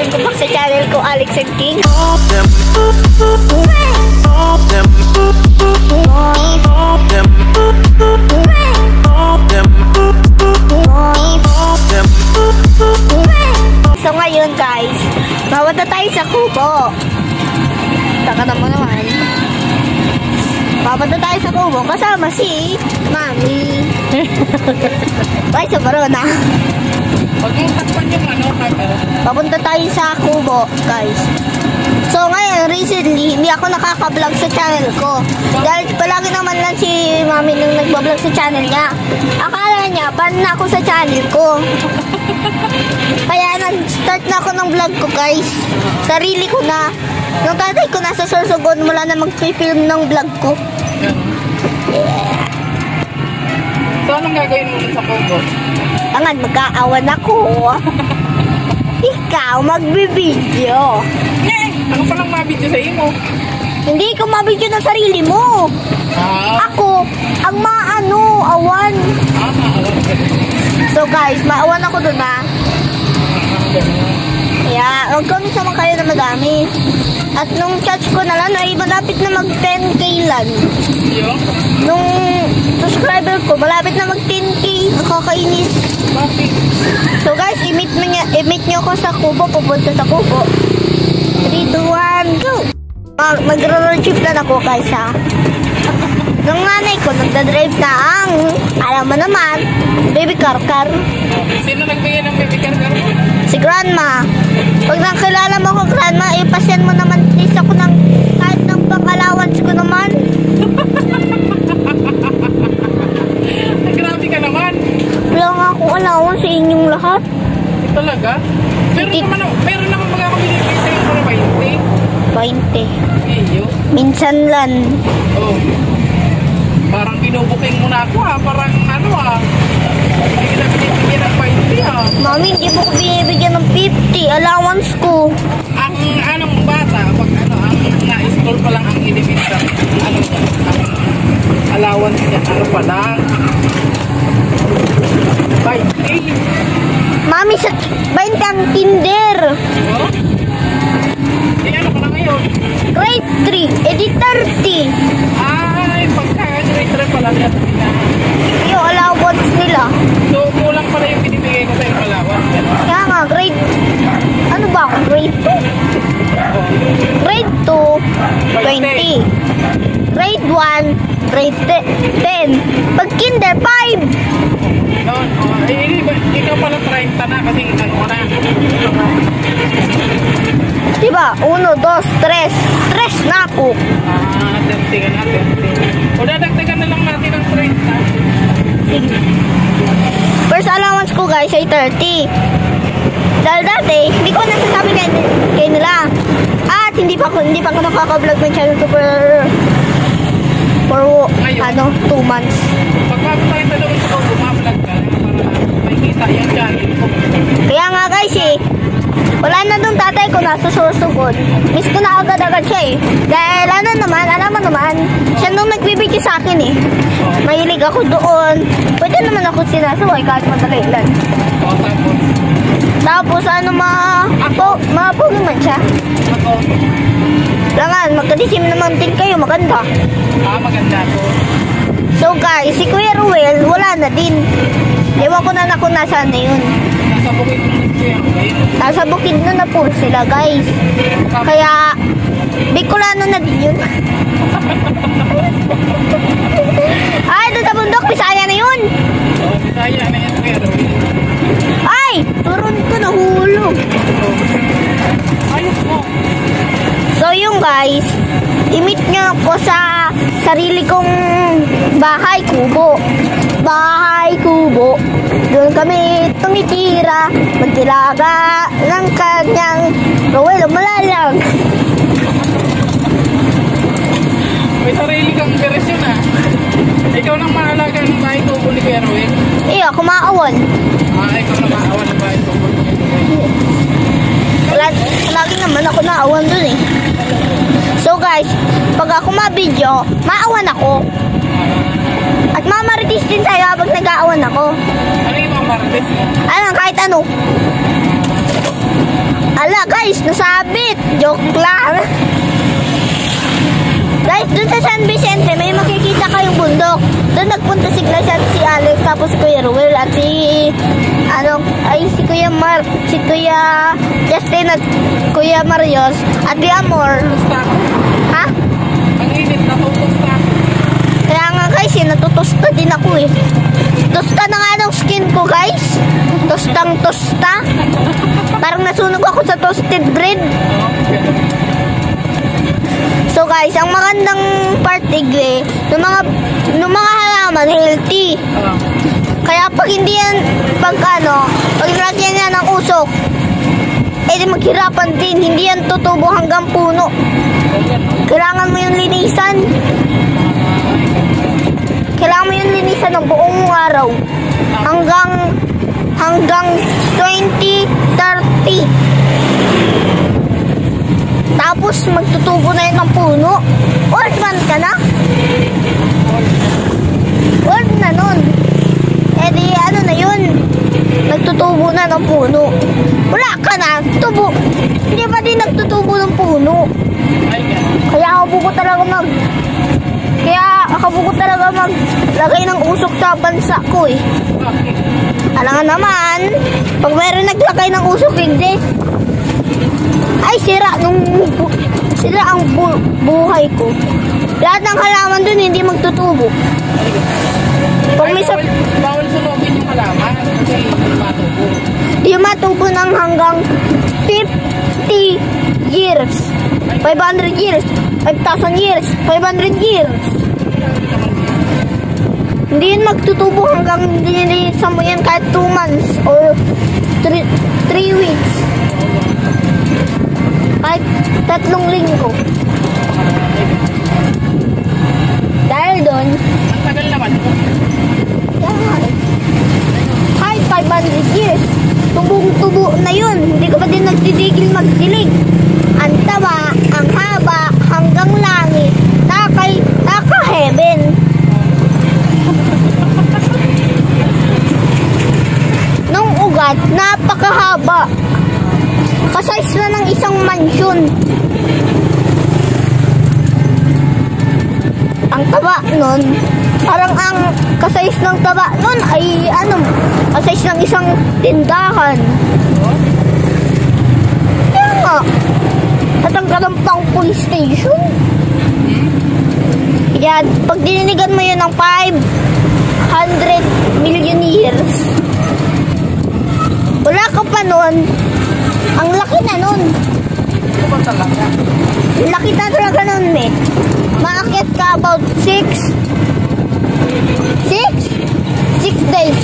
Welcome back sa channel ko, Alex and King. So ngayon guys, mapunta tayo sa Kubo. Taka naman. Papunta tayo sa Kubo kasama si Mami. Ay, sa Barona. Papunta tayo sa Kubo, guys. So ngayon, recently, hindi ako nakaka-vlog sa channel ko. Dahil palagi naman lang si Mami nung nagbablog sa channel niya. Akala niya, ban na ako sa channel ko. Kaya nag-start na ako ng vlog ko, guys. Sarili ko na. Nung tatay ko nasa Sorsogon, wala na mag-film ng vlog ko. Yeah. So, anong gagawin mo sa Kubo? Tangan, mag-aawan ako. Ikaw, magbibideo. Ano palang mabidyo sa iyo? Hindi ko mabidyo ng sarili mo. Ako, ang awan. So guys, maawan ako dun ha. Yeah, huwag kami sama kayo na madami. At nung charge ko na lang, ay malapit na mag 10k lang. Nung subscriber ko, malapit na mag 10k. Nakakainis. So guys, i-meet nyo ako sa Kubo. Pupunta sa Kubo. 3, 2, 1, go! Mag-road trip na ako guys ha. Nung nanay ko, nagdadrive na ang, alam mo naman, baby car. Sino nagbigay ng baby car? Si Grandma. Pag nakilala mo ko, Grandma, ipasyan mo naman please ako ng kahit ng pang-allowance ko naman. Grabe ka naman. Wala nga akong allowance sa inyong lahat. Talaga? Meron naman magkakabili sa inyo para 20. Iyo? Minsan lang. Oh. Parang binubuking mo na ako ha. Parang ano ha. Hindi na binibigyan ng 20 ha. Mami, hindi mo ko binibigyan ng 50. Allowance ko. Ang anong bata, pag ang na-school pa lang ang inibigyan. Ang allowance niya, ano pa lang. 20. Mami, sa 20 ang kinder. Oh? Eh, ano ka na ngayon? Grade 3, edi 30. Ay, pagka-grade 3 pala niya. Yung allowance nila. So, kulang pala yung binibigay ko sa yung allowance. Kaya nga, grade... Ano ba ako? Grade 2? Grade 2, 20. Grade 1, grade 10. Pag kinder, 5. Noon, ikaw pala 30 na kasi ikan mo na. Diba? 1, 2, 3. 3 na ako. 30 ka na, 30. O dadagdagan na lang natin ang 30. First allowance ko guys ay 30. Dahil dati, hindi ko nasasabi kay nila. At hindi pa ako nakaka-vlog ng channel ko for 2 months. Pagbago tayo sa doon sa bumablog ka para may kita yung channel ko. Kaya nga guys wala na dong tatay ko nasa Sorsogon. Miss ko na agad-agad siya Dahil alam mo naman, siya nung nagbibigay sa akin Mahilig ako doon. Pwede naman ako sinasuway kahit madali lang. Tapos mapogi man siya. Langan, magkadisim naman din kayo, maganda. Maganda po. So guys, si Kuya Ruel, wala na din. Ewan ko na kung nasaan na yun. Nasa bukid Nasa bukid na po sila guys. Kaya, Bicolano na din yun. Ay, doon sa bundok, Bisaya na yun. Bisaya na yun, Kuya Ruel. Ay, turon ko nahulog. Ayos mo. So yung guys, i-meet nyo ako sa sarili kong bahay kubo. Doon kami tumitira, magtilaga ng kanyang Rowel Malalang. May sarili kang operasyon Ikaw nang maalaga ng bahay kubo ni Kuya Rowel? Ako maawan. Ikaw nang maawan ng bahay kubo ni Kuya Rowel? Lagi naman ako naawan dun So guys, pag ako mabidyo, maawan ako. At mamaritis din tayo habang nag-aawan ako. Ano yung mamaritis mo? Kahit ano. Ala guys, nasabit. Joke lang. Guys, dun sa San Vicente, may makikita kayong bundok. Doon nagpunta si Glass at si Alex, tapos si Kuya Ruel at si si Kuya Mark, si Kuya Justin at Kuya Marios at si Amor. Ha? Ang init, natutusta. Kaya nga guys, natutusta din ako eh. Tosta na nga ng skin ko guys. Tostang tosta. Parang nasunog ako sa toasted bread. So guys, ang magandang part ng mga halaman healthy. Kaya pag hindi yan, pag nilagyan yan ng usok, di maghirapan din. Hindi yan tutubo hanggang puno. Kailangan mo yung linisan. Kailangan mo yung linisan ng buong araw. Hanggang 2030. Tapos magtutubo na yun ng puno. Old man ka na? Old na nun. Di na yun. Nagtutubo na ng puno. Wala ka na. Tubo. Hindi ba din nagtutubo ng puno? Kaya ako buko talaga maglagay ng usok sa bansa ko eh. Alangan naman, pag mayroon naglagay ng usok, hindi. Ay, sira ang buhay ko. Lahat ng halaman dun hindi magtutubo. Pag may bawal sunogin yung halaman kasi hindi matubo. Hindi matubo ng hanggang 50 years. 500 years. 5,000 years. 500 years. Hindi yun magtutubo hanggang nililisan mo yan kahit 2 months or 3 weeks. Kahit 3 linggo. Dahil doon, ang tagal naman po. Kahit 500 years, tubong-tubo na yun. Hindi ka ba din nagtitigil magdilig? Ang taba, ang haba, hanggang langit, naka-heaven. Nung ugat, napakahaba. Kasize na ng isang mansyon. Ang taba nun, parang ang kasize ng taba nun ay kasize ng isang tindahan. Kaya nga, at ang kalampang police station. Kaya pag dininigan mo yun ng 500 million years, wala ka pa nun. Ang laki na nun. Ito ba talaga? Laki na talaga nun, me. Maakyat ka about 6 days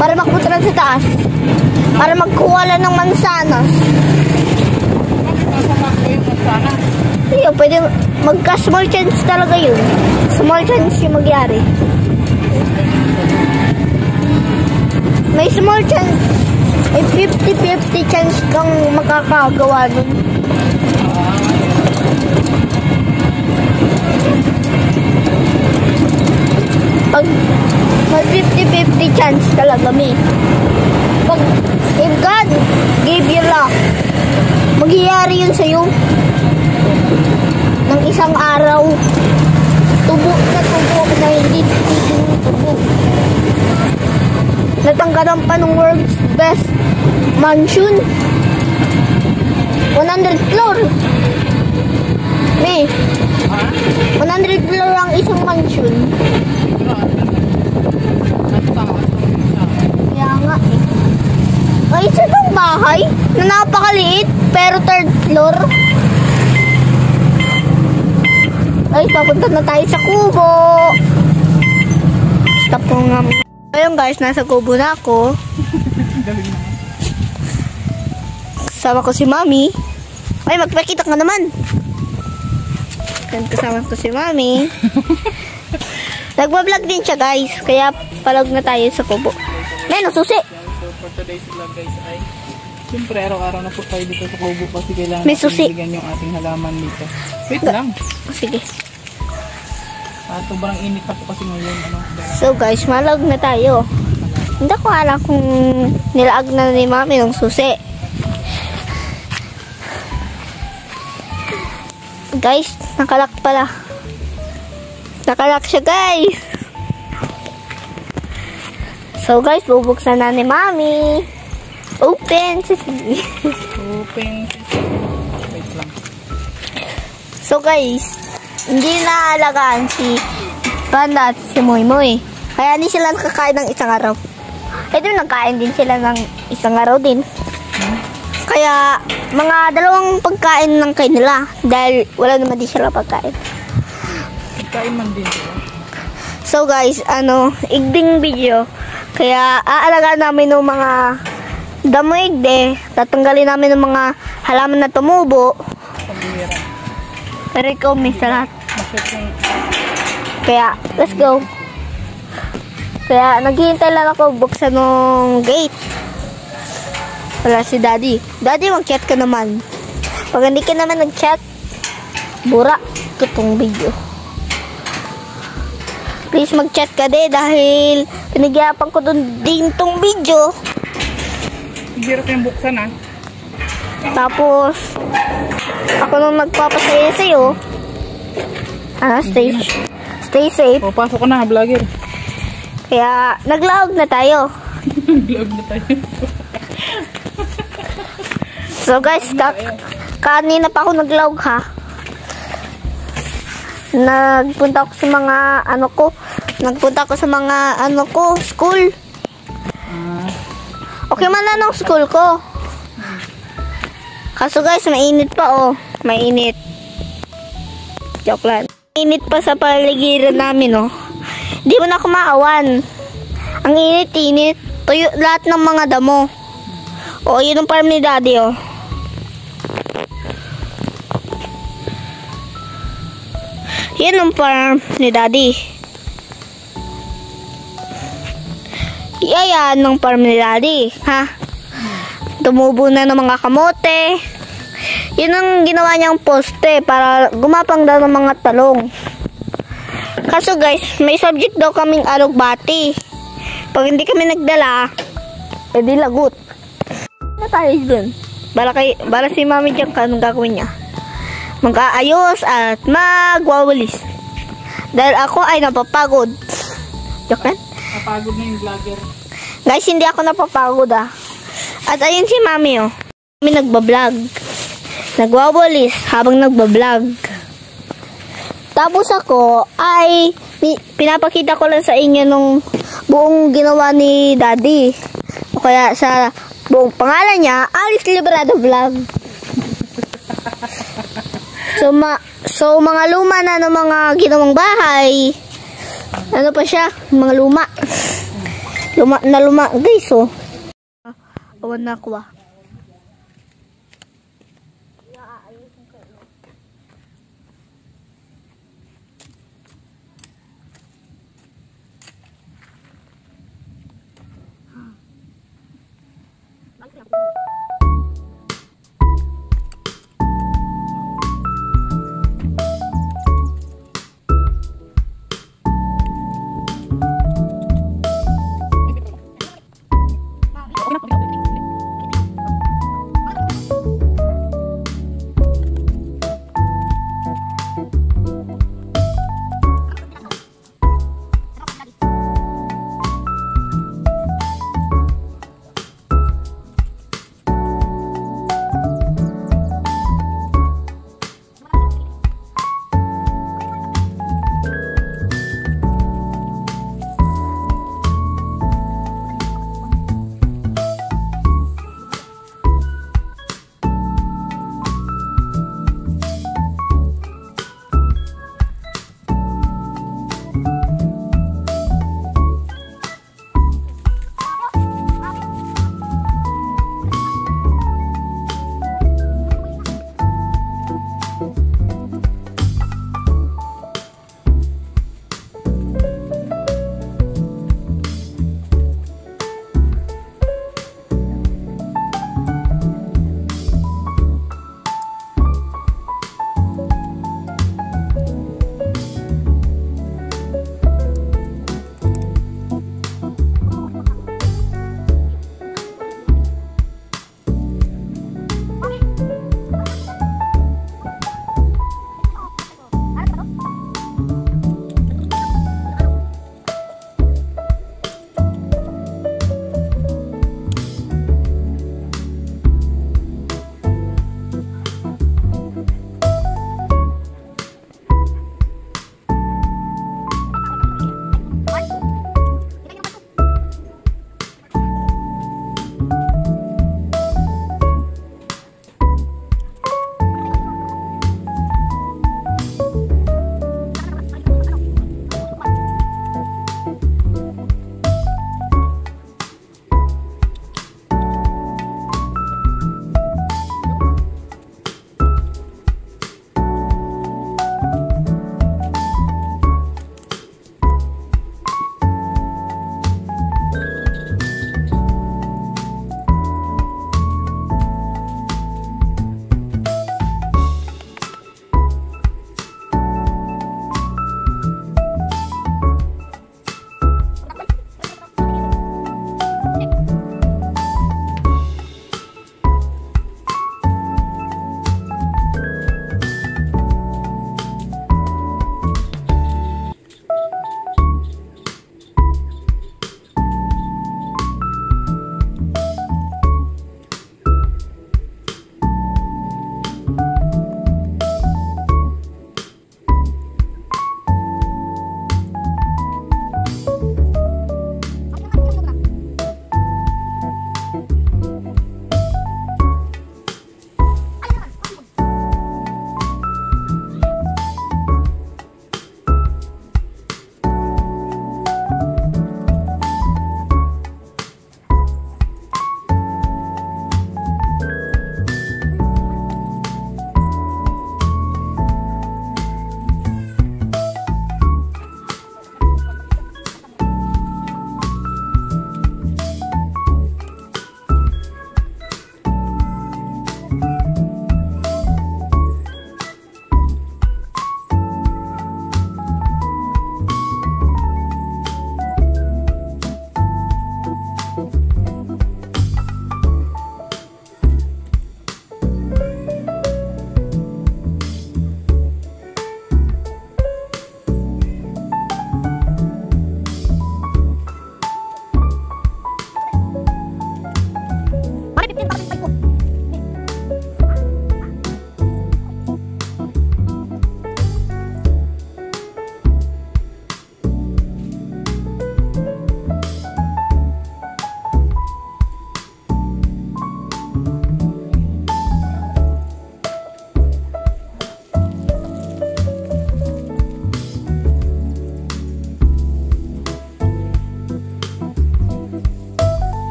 para mapunta lang sa taas. Para magkuha lang ng mansanas. Masama ko yung mansanas. Hindi, pwede magka-small chance talaga yun. Small chance yung magyari. May small chance. May 50-50 chance kang makakagawa nun. Pag may 50-50 chance talaga, may. Pag if God gave you luck, magyayari yun sa'yo. Ng isang araw, tubo na hindi tubo. Natanggalan pa ng world's best mansion. 100 floor. May 100 floor ang isang mansion. Kaya nga eh. Ay, isa itong bahay na napakaliit pero 3rd floor. Ay, papunta na tayo sa kubo. Stop po nga. Ayun guys, nasa kubo na ako. Kasama ko si Mami. Ay, magpakita ka naman. Kasama ko si Mami. Nagbablog din siya guys. Kaya palog na tayo sa kubo. May susi. For today's vlog guys ay siyempre araw-araw na po tayo dito sa kubo kasi kailangan may susi. bigyan yung ating halaman dito. Wait lang. Sige. Sobrang init pa po kasi ngayon. So guys, malog na tayo. Hindi ko alam kung nilaag na ni Mami ng susi. Guys, nakalak pala. Nakalak siya, guys. So, guys, bubuksan na ni Mami. Open. Open. Wait lang. So, guys, hindi na alagaan si Panda at si Moy Moy. Kaya hindi sila nakakain ng isang araw. Ito nagkain din sila ng isang araw din. Kaya, mga 2 pagkain lang kayo nila. Dahil wala naman din sila pagkain. Pagkain man din sila. So guys, igding video. Kaya, aalagaan namin ng mga damo igde. Tatanggalin namin ng mga halaman na tumubo. Pambihira. Pero ikaw may salat. Bakit yung... Kaya, let's go. Kaya, naghihintay lang ako buksan ng gate. Wala si Daddy. Daddy, mag-chat ka naman. Pag hindi ka naman nag-chat, bura itong video. Please mag-chat ka dahil pinagyapan ko din tong video. Hirap yung buksan ah. Tapos, ako nung nagpapasaya sa'yo. Stay safe. O, pasok ko na, vlogger. Kaya, nag-log na tayo. Vlog na tayo. So guys, kanina pa ako nag-log ha. Nagpunta ako sa mga school. Okay man na ng school ko. Kaso guys, mainit pa oh. Mainit. Joke lang. Mainit pa sa paligiran namin oh. Di mo na kumaawan. Ang init-init. Tuyo lahat ng mga damo. Oh, yun ang farm ni Daddy oh. Yan ang farm ni Daddy. Yan ang farm ni Daddy. Ha? Tumubo na ng mga kamote. Yan ang ginawa niyang poste para gumapang daw ng mga talong. Kaso guys, may subject daw kaming alugbati. Pag hindi kami nagdala, edi lagot. Ano tayo dun? Bala si Mami dyan ka, anong gagawin niya? Mag-aayos at magwawalis. Dahil ako ay napapagod. Joke lang? Napagod na yung vlogger. Guys, hindi ako napapagod ah. At ayun si Mami oh. Mami nagbablog. Nagwawalis habang nagbablog. Tapos ako ay pinapakita ko lang sa inyo nung buong ginawa ni Daddy. O kaya sa buong pangalan niya, Alice Librado Vlog. So mga luma na ng mga ginawang bahay. Ano pa siya? Mga luma. Luma guys oh. Awan na ako ah.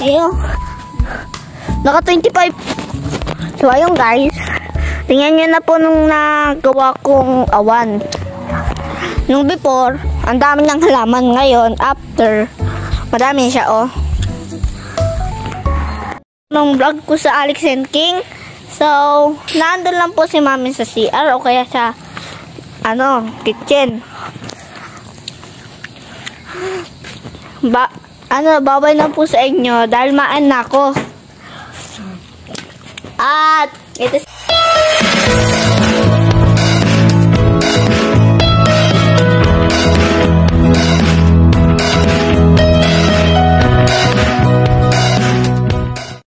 Ayun. Naka 25. So, ayun guys. Tingnan nyo na po nung nagawa kong awan. Nung before, ang dami ng halaman. Ngayon, after, madami siya, oh. Nung vlog ko sa Alex and King. So, naandun lang po si mami sa CR o kaya sa, kitchen. Babay na po sa inyo dahil maan na ako. At, ito